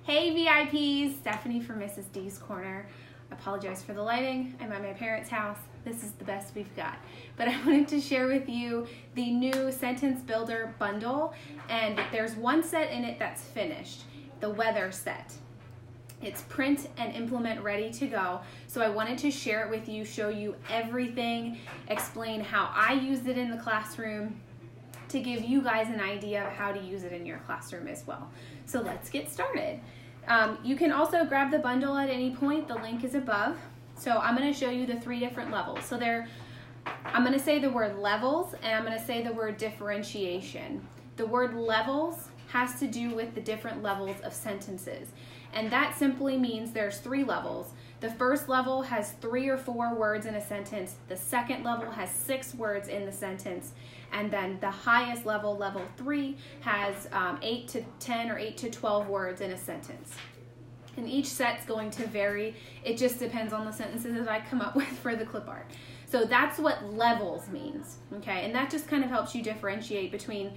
Hey VIPs, Stephanie from Mrs. D's Corner. I apologize for the lighting. I'm at my parents' house. This is the best we've got. But I wanted to share with you the new Sentence Builder bundle, and there's one set in it that's finished, the weather set. It's print and implement ready to go. So I wanted to share it with you, show you everything, explain how I used it in the classroom, to give you guys an idea of how to use it in your classroom as well. So let's get started. You can also grab the bundle at any point. The link is above. So I'm going to show you the 3 different levels. So I'm going to say the word levels, and I'm going to say the word differentiation. The word levels has to do with the different levels of sentences. And that simply means there's 3 levels. The first level has 3 or 4 words in a sentence. The second level has 6 words in the sentence. And then the highest level, level 3, has 8 to 10 or 8 to 12 words in a sentence. And each set's going to vary. It just depends on the sentences that I come up with for the clip art. So that's what levels means, okay? And that just kind of helps you differentiate between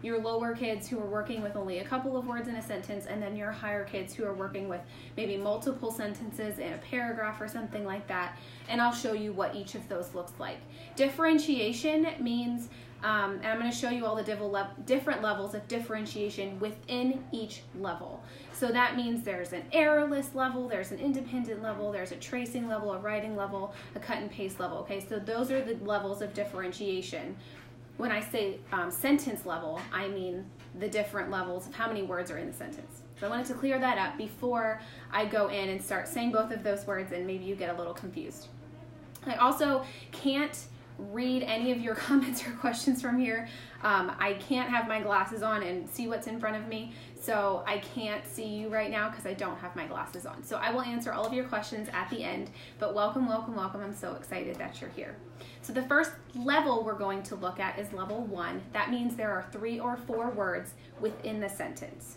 your lower kids who are working with only a couple of words in a sentence, and then your higher kids who are working with maybe multiple sentences in a paragraph or something like that. And I'll show you what each of those looks like. Differentiation means, and I'm going to show you all the different levels of differentiation within each level. So that means there's an errorless level, there's an independent level, there's a tracing level, a writing level, a cut and paste level. Okay, so those are the levels of differentiation. When I say sentence level, I mean the different levels of how many words are in the sentence. So I wanted to clear that up before I go in and start saying both of those words, and maybe you get a little confused. I also can't read any of your comments or questions from here. I can't have my glasses on and see what's in front of me, so I can't see you right now because I don't have my glasses on. So I will answer all of your questions at the end, but welcome, welcome, welcome. I'm so excited that you're here. So the first level we're going to look at is level 1. That means there are 3 or 4 words within the sentence.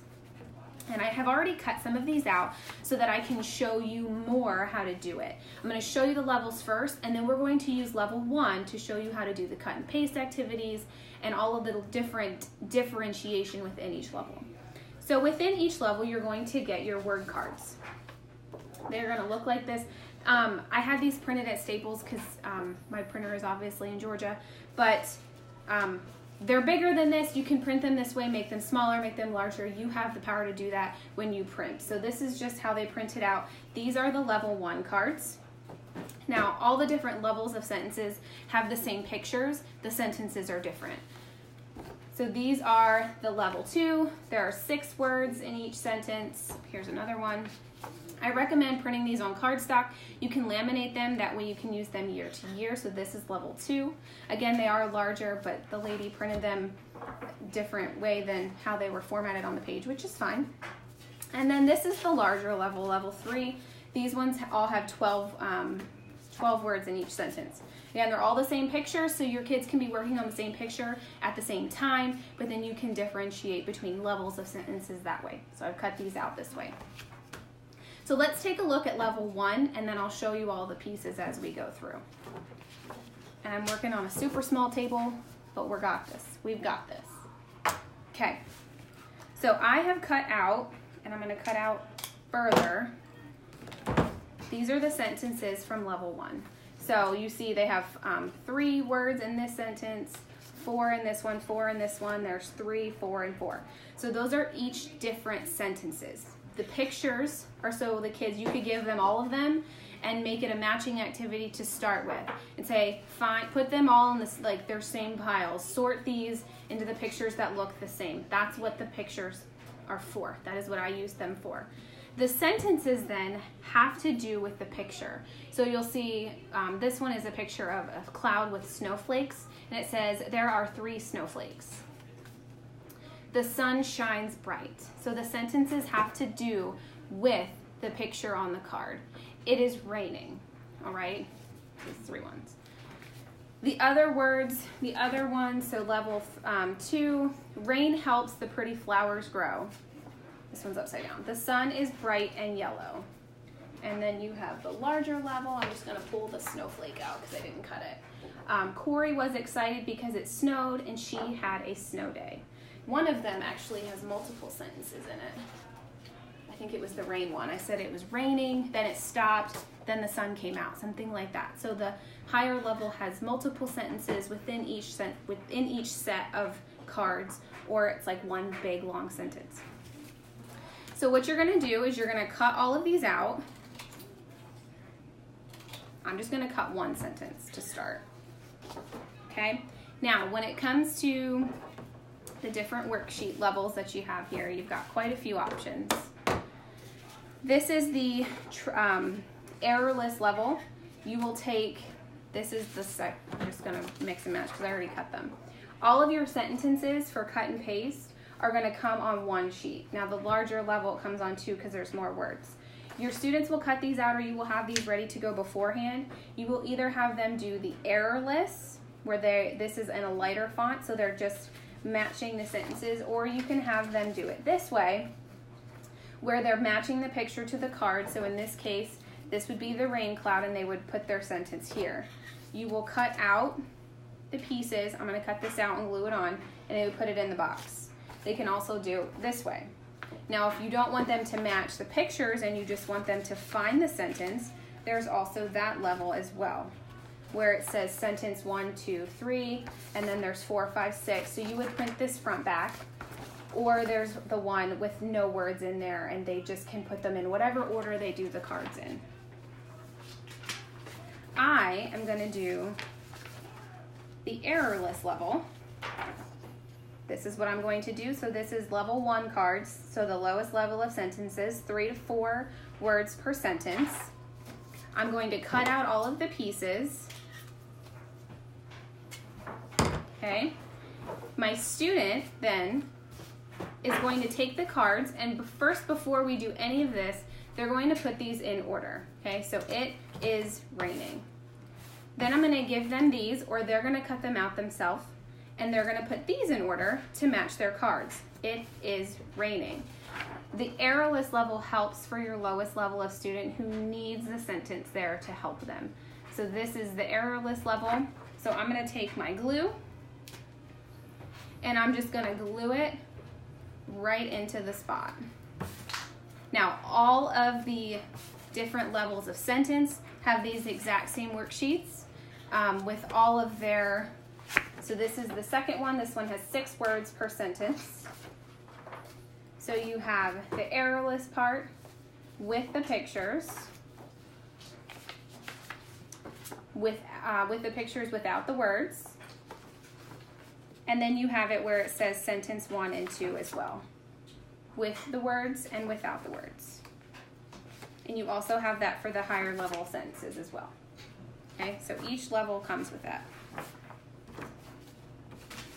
And I have already cut some of these out so that I can show you more how to do it. I'm going to show you the levels first, and then we're going to use level 1 to show you how to do the cut and paste activities and all of the different differentiation within each level. So within each level, you're going to get your word cards. They're going to look like this. I had these printed at Staples because my printer is obviously in Georgia, but they're bigger than this. You can print them this way, make them smaller, make them larger. You have the power to do that when you print. So this is just how they print it out. These are the level 1 cards. Now, all the different levels of sentences have the same pictures. The sentences are different. So these are the level 2. There are 6 words in each sentence. Here's another one. I recommend printing these on cardstock. You can laminate them, that way you can use them year to year. So this is level 2. Again, they are larger, but the lady printed them a different way than how they were formatted on the page, which is fine. And then this is the larger level, level 3. These ones all have 12 words in each sentence. Again, they're all the same picture, so your kids can be working on the same picture at the same time, but then you can differentiate between levels of sentences that way. So I've cut these out this way. So let's take a look at level 1, and then I'll show you all the pieces as we go through. And I'm working on a super small table, but we've got this. Okay, so I have cut out, and I'm going to cut out further. These are the sentences from level 1. So you see they have 3 words in this sentence, 4 in this one, 4 in this one. There's 3, 4, and 4. So those are each different sentences. The pictures are so the kids, you could give them all of them and make it a matching activity to start with and say, fine, put them all in this, like their same piles, sort these into the pictures that look the same. That's what the pictures are for. That is what I use them for. The sentences then have to do with the picture. So you'll see this one is a picture of a cloud with snowflakes, and it says there are 3 snowflakes. The sun shines bright. So the sentences have to do with the picture on the card. It is raining, all right? These 3 ones. The other words, the other ones, so level 2, rain helps the pretty flowers grow. This one's upside down. The sun is bright and yellow. And then you have the larger level. I'm just gonna pull the snowflake out because I didn't cut it. Corey was excited because it snowed and she had a snow day. One of them actually has multiple sentences in it. think it was the rain one. I said it was raining, then it stopped, then the sun came out, something like that. So the higher level has multiple sentences within each set of cards, or it's like one big long sentence. So what you're going to do is you're going to cut all of these out. I'm just going to cut one sentence to start. Okay? Now, when it comes to the different worksheet levels that you have here, you've got quite a few options. This is the errorless level. You will take, this is the I'm just going to mix and match because I already cut them. All of your sentences for cut and paste are going to come on one sheet. Now the larger level comes on two because there's more words. Your students will cut these out, or you will have these ready to go beforehand. You will either have them do the errorless, where this is in a lighter font, so they're just matching the sentences, or you can have them do it this way, where they're matching the picture to the card. So in this case, this would be the rain cloud, and they would put their sentence here. You will cut out the pieces. I'm going to cut this out and glue it on, and they would put it in the box. They can also do this way. Now, if you don't want them to match the pictures and you just want them to find the sentence, there's also that level as well, where it says sentence 1, 2, 3, and then there's 4, 5, 6. So you would print this front back, or there's the one with no words in there, and they just can put them in whatever order they do the cards in. I am going to do the errorless level. This is what I'm going to do. So this is level 1 cards, so the lowest level of sentences, 3 to 4 words per sentence. I'm going to cut out all of the pieces. Okay. My student then is going to take the cards, and first, before we do any of this, they're going to put these in order. Okay, so it is raining. Then I'm going to give them these, or they're going to cut them out themselves, and they're going to put these in order to match their cards. It is raining. The errorless level helps for your lowest level of student who needs the sentence there to help them. So this is the errorless level. So I'm going to take my glue, and I'm just going to glue it right into the spot. Now, all of the different levels of sentence have these exact same worksheets with all of their, so this is the second one. This one has 6 words per sentence. So you have the errorless part with the pictures, with the pictures without the words, and then you have it where it says sentence 1 and 2 as well, with the words and without the words. And you also have that for the higher level sentences as well. Okay, so each level comes with that.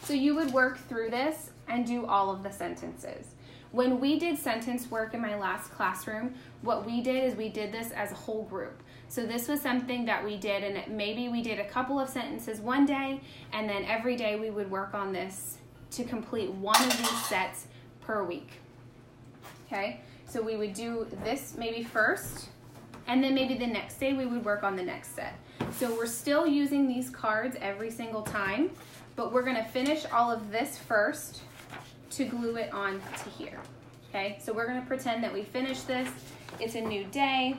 So you would work through this and do all of the sentences. When we did sentence work in my last classroom, what we did is we did this as a whole group. So this was something that we did, and maybe we did a couple of sentences one day, and then every day we would work on this to complete one of these sets per week. Okay, so we would do this maybe first, and then maybe the next day we would work on the next set. So we're still using these cards every single time, but we're going to finish all of this first to glue it on to here. Okay, so we're going to pretend that we finished this. It's a new day.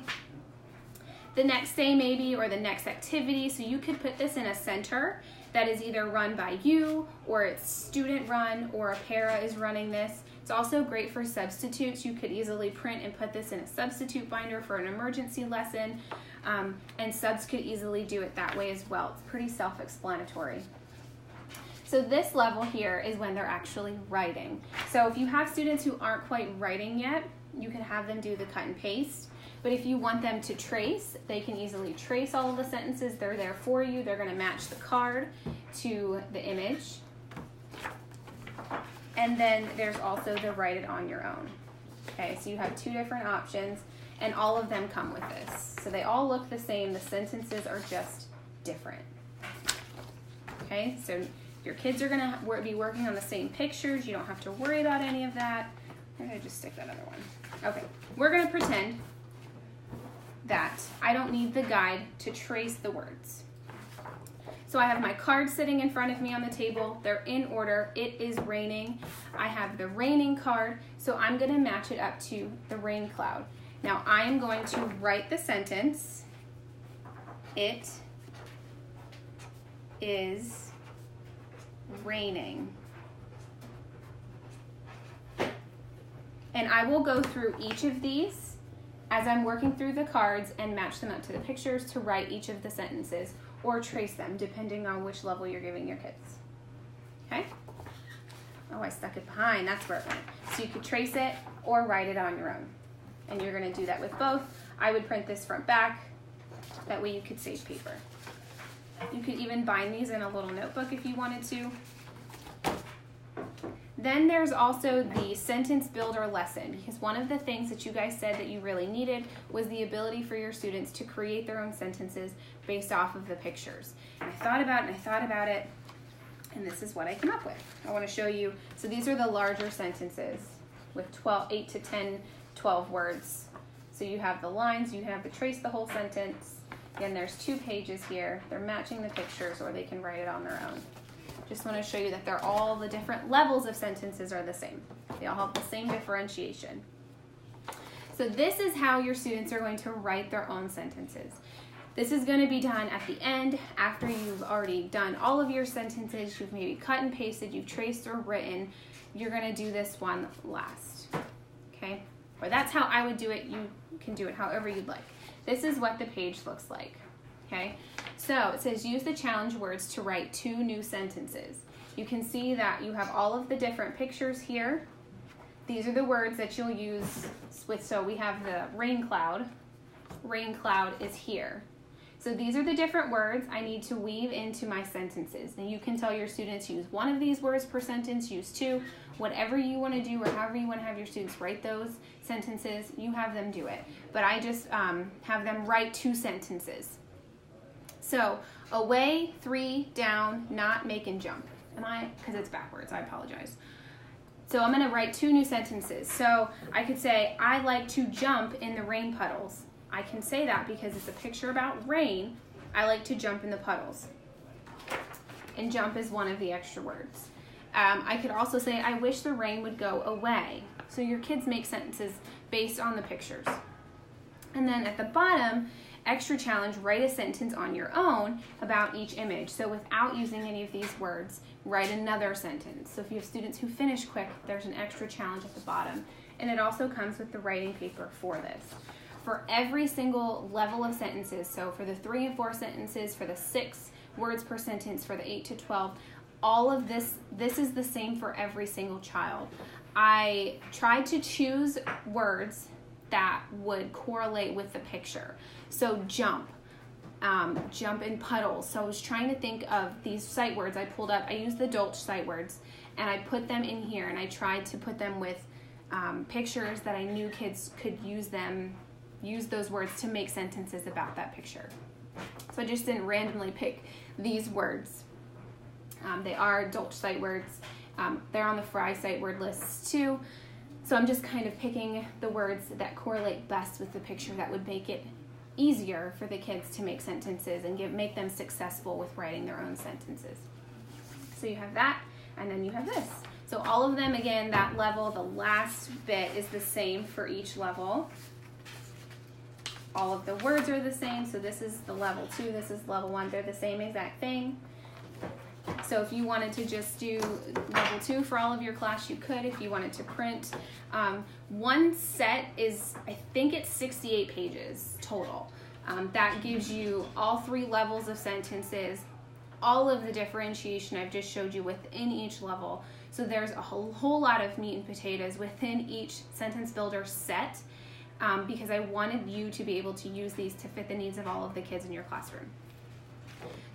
The next day maybe, or the next activity, so you could put this in a center that is either run by you, or it's student run, or a para is running this. It's also great for substitutes. You could easily print and put this in a substitute binder for an emergency lesson, and subs could easily do it that way as well. It's pretty self-explanatory. So this level here is when they're actually writing. So if you have students who aren't quite writing yet, you can have them do the cut and paste. But if you want them to trace, they can easily trace all of the sentences. They're there for you. They're going to match the card to the image. And then there's also the write it on your own. Okay, so you have 2 different options, and all of them come with this. So they all look the same. The sentences are just different. Okay, so your kids are going to be working on the same pictures. You don't have to worry about any of that. I'm going to just stick that other one. Okay, we're going to pretend that I don't need the guide to trace the words. So I have my cards sitting in front of me on the table. They're in order. It is raining. I have the raining card, so I'm going to match it up to the rain cloud. Now I am going to write the sentence. It is raining. And I will go through each of these as I'm working through the cards and match them up to the pictures to write each of the sentences or trace them depending on which level you're giving your kids. Okay? Oh, I stuck it behind. That's where it went. So you could trace it or write it on your own. And you're going to do that with both. I would print this front back. That way you could save paper. You could even bind these in a little notebook if you wanted to. Then there's also the sentence builder lesson, because one of the things that you guys said that you really needed was the ability for your students to create their own sentences based off of the pictures. And I thought about it and I thought about it, and this is what I came up with. I want to show you. So these are the larger sentences with 8 to 10, 12 words. So you have the lines, you have to trace the whole sentence. Again, there's 2 pages here. They're matching the pictures, or they can write it on their own. Just want to show you that they're all the different levels of sentences are the same. They all have the same differentiation. So this is how your students are going to write their own sentences. This is going to be done at the end after you've already done all of your sentences. You've maybe cut and pasted, you've traced or written. You're going to do this one last. Okay? Or that's how I would do it. You can do it however you'd like. This is what the page looks like. Okay, so it says use the challenge words to write 2 new sentences. You can see that you have all of the different pictures here. These are the words that you'll use with, so we have the rain cloud. Rain cloud is here. So these are the different words I need to weave into my sentences. And you can tell your students use 1 of these words per sentence, use 2, whatever you want to do or however you want to have your students write those sentences, you have them do it. But I just have them write 2 sentences. So, away, 3, down, not, make, and jump. Because it's backwards, I apologize. So I'm going to write 2 new sentences. So I could say, I like to jump in the rain puddles. I can say that because it's a picture about rain. I like to jump in the puddles. And jump is one of the extra words. I could also say, I wish the rain would go away. So your kids make sentences based on the pictures. And then at the bottom, extra challenge, write a sentence on your own about each image. So without using any of these words, write another sentence. So if you have students who finish quick, there's an extra challenge at the bottom. And it also comes with the writing paper for this. For every single level of sentences, so for the 3 and 4 sentences, for the 6 words per sentence, for the 8 to 12, all of this is the same for every single child. I tried to choose words that would correlate with the picture. So jump in puddles. So I was trying to think of these sight words I pulled up. I used the Dolch sight words and I put them in here, and I tried to put them with pictures that I knew kids could use those words to make sentences about that picture. So I just didn't randomly pick these words. They are Dolch sight words. They're on the Fry sight word lists too. So I'm just kind of picking the words that correlate best with the picture that would make it easier for the kids to make sentences and make them successful with writing their own sentences. So you have that, and then you have this. So all of them, again, that level, the last bit is the same for each level. All of the words are the same. So this is the level 2, this is level 1. They're the same exact thing. So if you wanted to just do level 2 for all of your class, you could. If you wanted to print, one set is, I think it's 68 pages total. That gives you all 3 levels of sentences, all of the differentiation I've just showed you within each level. So there's a whole lot of meat and potatoes within each sentence builder set, because I wanted you to be able to use these to fit the needs of all of the kids in your classroom.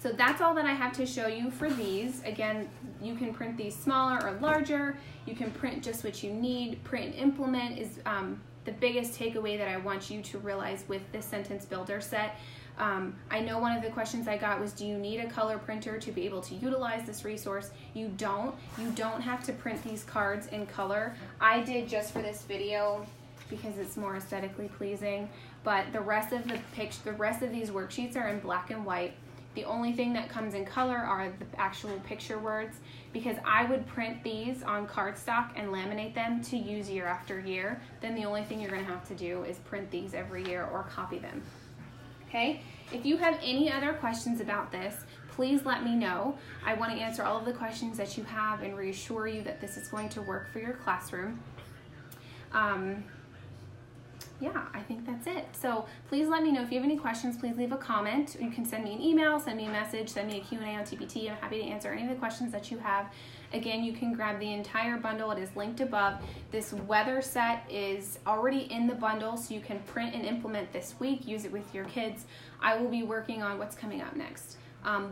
So that's all that I have to show you for these. Again, you can print these smaller or larger. You can print just what you need. Print and implement is the biggest takeaway that I want you to realize with this sentence builder set. I know one of the questions I got was, do you need a color printer to be able to utilize this resource? You don't. You don't have to print these cards in color. I did just for this video because it's more aesthetically pleasing, but the rest of these worksheets are in black and white. The only thing that comes in color are the actual picture words, because I would print these on cardstock and laminate them to use year after year. Then the only thing you're going to have to do is print these every year or copy them. Okay? If you have any other questions about this, please let me know. I want to answer all of the questions that you have and reassure you that this is going to work for your classroom. Yeah, I think that's it. So please let me know if you have any questions. Please leave a comment. You can send me an email, send me a message, send me a Q&A on TPT. I'm happy to answer any of the questions that you have. Again, you can grab the entire bundle. It is linked above. This weather set is already in the bundle, so you can print and implement this week. Use it with your kids. I will be working on what's coming up next.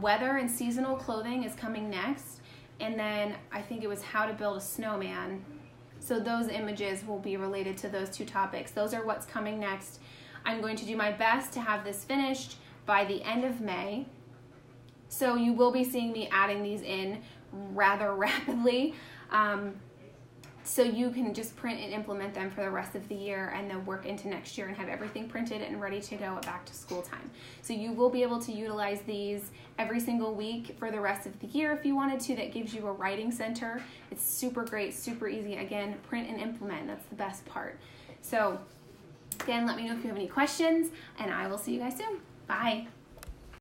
Weather and seasonal clothing is coming next. And then I think it was how to build a snowman. So those images will be related to those two topics. Those are what's coming next. I'm going to do my best to have this finished by the end of May. So you will be seeing me adding these in rather rapidly. So you can just print and implement them for the rest of the year and then work into next year and have everything printed and ready to go at back to school time. So you will be able to utilize these every single week for the rest of the year if you wanted to. That gives you a writing center. It's super great, super easy. Again, print and implement, that's the best part. So again, let me know if you have any questions and I will see you guys soon. Bye.